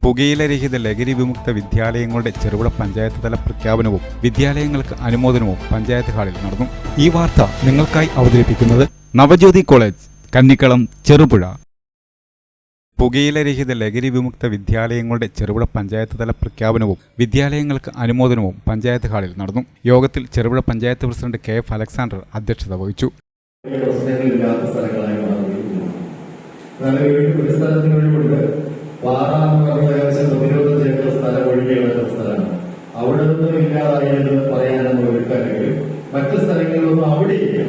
പുകയിലരഹിത ലഹരി വിമുക്ത വിദ്യാലയങ്ങളുടെ ചെറുപുഴ പഞ്ചായത്ത് തല പ്രഖ്യാപനവും വിദ്യാലയങ്ങൾക്ക് അനുമോദനവും പഞ്ചായത്ത് ഹാളിൽ നടന്നു. ഈ വാർത്ത നിങ്ങൾക്കായി അവതരിപ്പിക്കുന്നത് നവജ്യോതി കോളേജ്, കന്നിക്കളം, ചെറുപുഴ. പുകയിലരഹിത ലഹരി വിമുക്ത വിദ്യാലയങ്ങളുടെ ചെറുപുഴ പഞ്ചായത്ത് തല പ്രഖ്യാപനവും വിദ്യാലയങ്ങൾക്ക് അനുമോദനവും പഞ്ചായത്ത് ഹാളിൽ നടന്നു. യോഗത്തിൽ Cherupuzha panchayat president KF Alexander അധ്യക്ഷത വഹിച്ചു. പ്രതിരോധം ചെയ്ത സ്ഥലം ഒഴികെയുള്ള സ്ഥലമാണ്. അവിടെ നിന്നും ഇല്ലാതായത് പറയാനൊന്നും ഒരുക്കല്ലെങ്കിൽ മറ്റു സ്ഥലങ്ങളിലൊന്നും അവിടെയില്ല.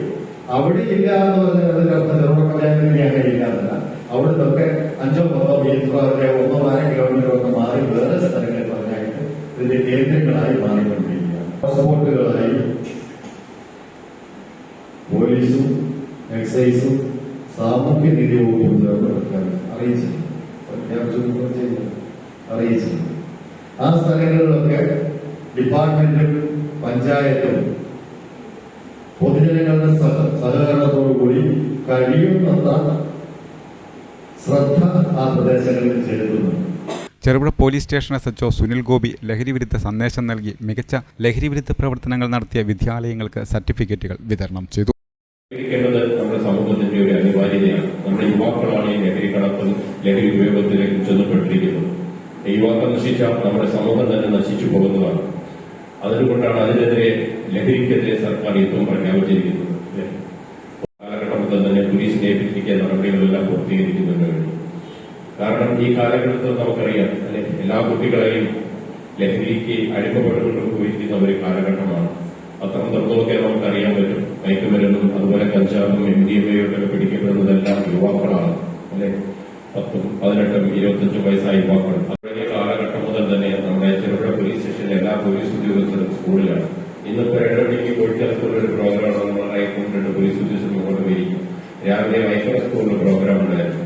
അവിടെയില്ല എന്ന് പറഞ്ഞാൽ ചെറുപുഴ പഞ്ചായത്തിൽ അങ്ങനെ ഇല്ലാതല്ല. അവിടെ നിന്നൊക്കെ 5-10 മീറ്ററോ 1-2 കിലോമീറ്റർ ഒക്കെ മാറി വേറെ സ്ഥലങ്ങളിൽ പറഞ്ഞായിട്ട് ഇതിന്റെ കേന്ദ്രങ്ങളായി മാറിക്കൊണ്ടിരിക്കുകയാണ്. പാസ്പോർട്ടുകളായി പോലീസും എക്സൈസും സാമൂഹ്യ നീതി വകുപ്പും ചേർന്ന് അറിയിച്ചിട്ടുണ്ട്. ആ സ്ഥലങ്ങളിലൊക്കെ ഡിപ്പാർട്ട്മെന്റും പഞ്ചായത്തും പൊതുജനങ്ങളുടെ സഹകരണത്തോടുകൂടി കഴിയുന്നത്ര ശ്രദ്ധ ആ പ്രദേശങ്ങളിൽ ചെലുത്തുന്നു. Cherupuzha police station SHO Sunil Gopi ലഹരിവിരുദ്ധ സന്ദേശം നൽകി മികച്ച ലഹരിവിരുദ്ധ പ്രവർത്തനങ്ങൾ നടത്തിയ വിദ്യാലയങ്ങൾക്ക് സർട്ടിഫിക്കറ്റുകൾ വിതരണം ചെയ്തു. നമ്മുടെ സമൂഹത്തിന്റെ ഒരു അനിവാര്യതയാണ്. നമ്മുടെ യുവാക്കളാണ് ഈ ലഹരി കടത്തും ലഹരി ഉപയോഗത്തിലേക്ക് ചെന്നപ്പെട്ടിരിക്കുന്നത്. യുവാക്കൾ നശിച്ചാൽ നമ്മുടെ സമൂഹം തന്നെ നശിച്ചു പോകുന്നതാണ്. അതുകൊണ്ടാണ് അതിനെതിരെ ലഹരിക്കെതിരെ സർക്കാർ യുദ്ധം പ്രഖ്യാപിച്ചിരിക്കുന്നത്. കാലഘട്ടത്തിൽ തന്നെ പോലീസിനെ ഏൽപ്പിക്കാൻ നടപടികളെല്ലാം പൂർത്തീകരിക്കുന്നതിന് വേണ്ടി. കാരണം ഈ കാലഘട്ടത്തിൽ നമുക്കറിയാം, എല്ലാ കുട്ടികളെയും ലഹരിക്ക് അടിമപ്പെട്ടുകൊണ്ട് പോയിരിക്കുന്ന ഒരു കാലഘട്ടമാണ്. അത്തരം തുറന്നൊക്കെ നമുക്കറിയാൻ പറ്റും. മയക്കുമരുന്നും അതുപോലെ കഞ്ചാവും MDMA ഒക്കെ പിടിക്കപ്പെടുന്നതെല്ലാം യുവാക്കളാണ്. 10, 18, 25 വയസ്സായ യുവാക്കൾ. അതുവരെ കാലഘട്ടം മുതൽ തന്നെ നമ്മുടെ ചെറുപുഴ പോലീസ് സ്റ്റേഷനിലെ എല്ലാ പോലീസ് ഉദ്യോഗസ്ഥരും സ്കൂളിലാണ്. ഇന്നിപ്പോ 2 മണിക്ക് കോഴിച്ചാൽ സ്കൂളിൽ ഒരു പ്രോഗ്രാമാണ്. നമ്മളായി 2 പോലീസ് ഉദ്യോഗസ്ഥർ മുന്നോട്ട് വരികയും രാവിലെ വൈക്കര സ്കൂളിൽ പ്രോഗ്രാം ഉണ്ടായിരുന്നു.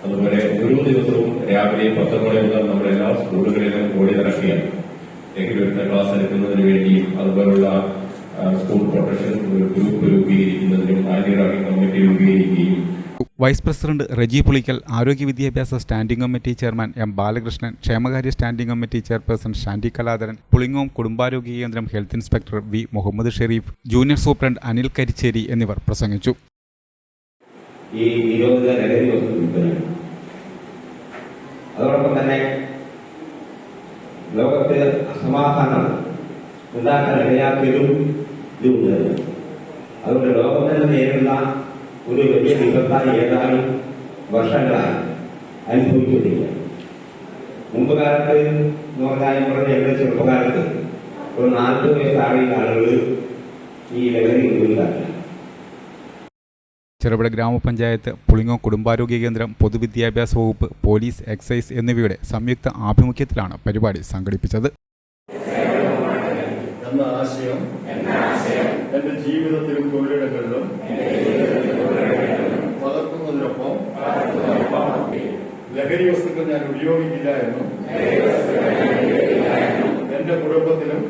അതുപോലെ ഓരോ ദിവസവും രാവിലെ 10 മണി മുതൽ നമ്മുടെ എല്ലാ സ്കൂളുകളിലും ഓടി നടക്കുകയാണ്. ലഹരിവിരുദ്ധ ക്ലാസ് എടുക്കുന്നതിന് വേണ്ടിയും അതുപോലുള്ള സ്കൂൾ പ്രൊട്ടക്ഷൻ ഗ്രൂപ്പ് രൂപീകരിക്കുന്നതിനും ആന്റി റാഗിംഗ് കമ്മിറ്റി രൂപീകരിക്കുകയും. വൈസ് പ്രസിഡന്റ് റജി പുളിക്കൽ, ആരോഗ്യ വിദ്യാഭ്യാസ standing committee chairman M Balakrishnan, ക്ഷേമകാര്യ standing committee chairperson Shandy Kaladharan, Pulingome കുടുംബാരോഗ്യ കേന്ദ്രം health inspector V Muhammad Sherif, junior superintendent Anil Karicheri എന്നിവർ പ്രസംഗിച്ചു. ഈ നിരോധിത ലഹരി വസ്തു വിൽപ്പന, അതോടൊപ്പം തന്നെ ലോകത്ത് അസമാധാനം ഉണ്ടാക്കാൻ ഇടയാക്കിയതും ഇതുണ്ട്. അതുകൊണ്ട് ലോകം തന്നെ നേരിടുന്ന ഒരു വലിയ വിപത്തായി ഏതാനും വർഷങ്ങളായി അനുഭവിച്ചുകൊണ്ടിരിക്കുക. മുമ്പ് കാലത്ത് എന്ന് പറഞ്ഞാൽ ഞങ്ങളുടെ ചെറുപ്പകാലത്ത് ഒരു 40 വയസ്സായ ആളുകൾ ഈ ലഹരി ഉപയോഗിക്കാറില്ല. ചെറുപുഴ ഗ്രാമപഞ്ചായത്ത്, പുളിങ്ങോം കുടുംബാരോഗ്യ കേന്ദ്രം, പൊതുവിദ്യാഭ്യാസ വകുപ്പ്, പോലീസ്, എക്സൈസ് എന്നിവയുടെ സംയുക്ത ആഭിമുഖ്യത്തിലാണ് പരിപാടി സംഘടിപ്പിച്ചത്. എന്ന ആശയം എന്റെ ജീവിതത്തിലും തൊഴിലിടങ്ങളിലും പകർത്തുന്നതിനൊപ്പം ലഹരി വസ്തുക്കൾ ഞാൻ ഉപയോഗിക്കില്ല എന്നും എന്റെ കുടുംബത്തിലും